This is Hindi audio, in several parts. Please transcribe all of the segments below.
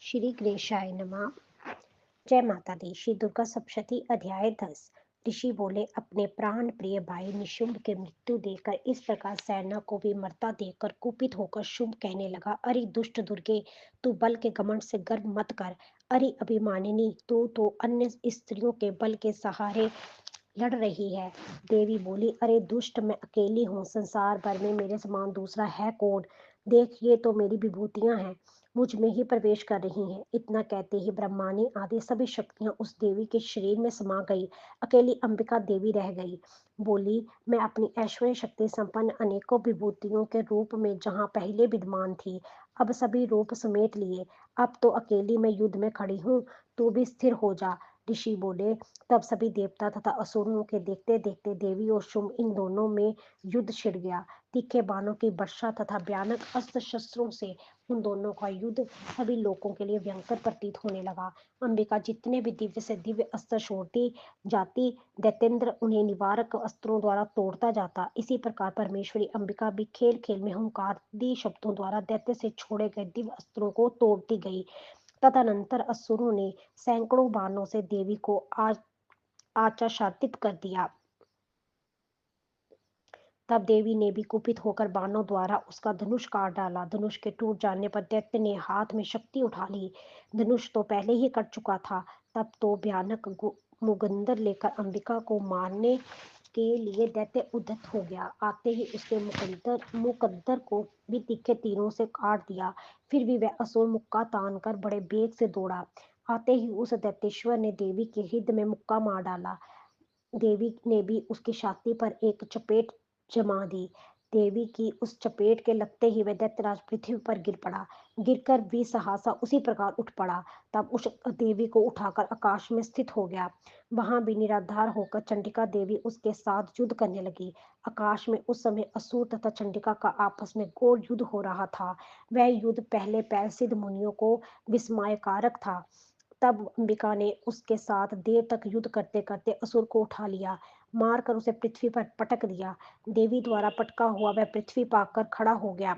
श्री गणेशाय नमः। जय माता दी। श्री दुर्गा सप्तशती अध्याय 10। ऋषि बोले, अपने प्राण प्रिय भाई निशुंभ के मृत्यु देखकर इस प्रकार सेना को भी मरता देखकर कुपित होकर शुंभ कहने लगा, अरे दुष्ट दुर्गे, तू बल के घमंड से गर्व मत कर। अरे अभिमानिनी, तू तो अन्य स्त्रियों के बल के सहारे लड़ रही है। देवी बोली, अरे दुष्ट, मैं अकेली हूँ, संसार भर में मेरे समान दूसरा है कौन। देख, ये तो मेरी विभूतियां हैं, मुझ में ही प्रवेश कर रही हैं। इतना कहते ही ब्रह्मानी आदि सभी शक्तियां उस देवी के शरीर में समा गई। अकेली अंबिका देवी रह गई। बोली, मैं अपनी ऐश्वर्य शक्ति संपन्न अनेकों विभूतियों के रूप में जहाँ पहले विद्यमान थी, अब सभी रूप समेट लिए। अब तो अकेली मैं युद्ध में खड़ी हूँ, तू भी स्थिर हो जा। ऋषि बोले, तब सभी देवता तथा असुरों के देखते देखते देवी और शुंभ इन दोनों में युद्ध छिड़ गया। तीखे बाणों की वर्षा तथा भयानक अस्त्र शस्त्रों से उन दोनों का युद्ध सभी लोगों के लिए भयंकर प्रतीत होने लगा। अंबिका जितने भी दिव्य से दिव्य अस्त्र छोड़ती जाती, दैत्येंद्र उन्हें निवारक अस्त्रों द्वारा तोड़ता जाता। इसी प्रकार परमेश्वरी अंबिका भी खेल खेल में हुंकारदी शब्दों द्वारा दैत्य से छोड़े गए दिव्य अस्त्रों को तोड़ती गई। तदनंतर असुरों ने सैकड़ों बाणों से देवी को आच्छादित कर दिया। तब देवी ने भी कुपित होकर बाणों द्वारा उसका धनुष काट डाला। धनुष के टूट जाने पर दैत्य ने हाथ में शक्ति उठा ली। धनुष तो पहले ही कट चुका था। तब तो भयानक मुगंदर लेकर अंबिका को मारने के लिए दैत्य उद्यत हो गया। आते ही उसके मुकद्दर को भी तीखे तीरों से काट दिया। फिर भी वह असुर मुक्का तान कर बड़े वेग से दौड़ा। आते ही उस दैत्येश्वर ने देवी के हृदय में मुक्का मार डाला। देवी ने भी उसकी छाती पर एक चपेट जमा दी। देवी की उस चपेट के लगते ही वह दैत्यराज पृथ्वी पर गिर पड़ा। गिरकर भी सहसा उसी प्रकार उठ पड़ा। तब उस देवी को उठाकर आकाश में स्थित हो गया। वहां भी निराधार होकर चंडिका देवी उसके साथ युद्ध करने लगी। आकाश में उस समय असुर तथा चंडिका का आपस में घोर युद्ध हो रहा था। वह युद्ध पहले पैर सिद्ध मुनियों को विस्मयकारक था। तब अंबिका ने उसके साथ देर तक युद्ध करते करते असुर को उठा लिया, मारकर उसे पृथ्वी पर पटक दिया। देवी द्वारा पटका हुआ वह पृथ्वी पाकर खड़ा हो गया।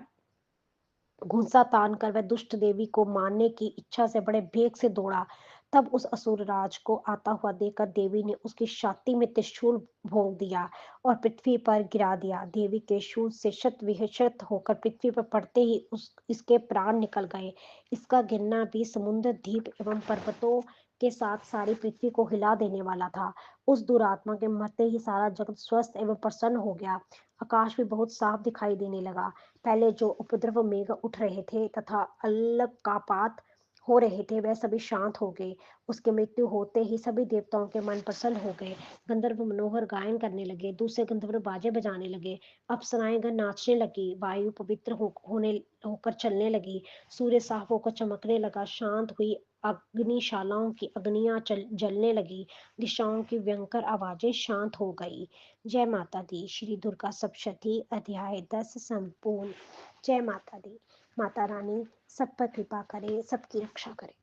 घुंसा तान कर वह दुष्ट देवी को मारने की इच्छा से बड़े वेग से दौड़ा। तब उस असुर राज को आता हुआ देखकर देवी ने उसकी छाती में त्रिशूल भोंक दिया और पृथ्वी पर गिरा दिया। देवी के शूल से शत विहशत होकर पृथ्वी पर पड़ते ही इसके प्राण निकल गए। इसका गिरना भी समुद्र, द्वीप एवं पर्वतों के साथ सारी पृथ्वी को हिला देने वाला था। उस दुरात्मा के मरते ही सारा जगत स्वस्थ एवं प्रसन्न हो गया। आकाश भी बहुत साफ दिखाई देने लगा। पहले जो उपद्रव मेघ उठ रहे थे तथा अलकापात हो रहे थे, वह सभी शांत हो गए। उसकी मृत्यु होते ही सभी देवताओं के मन प्रसन्न हो गए। गंधर्व मनोहर गायन करने लगे, दूसरे गंधर्व बाजे बजाने लगे, अप्सराएं गण नाचने लगी, वायु पवित्र होकर चलने लगी, सूर्य साफ होकर चमकने लगा, शांत हुई अग्निशालाओं की अग्नियां जलने लगी, दिशाओं की भयंकर आवाजें शांत हो गई। जय माता दी। श्री दुर्गा सप्तशती अध्याय 10 संपूर्ण। जय माता दी। माता रानी सब पर कृपा करे, सबकी रक्षा करे।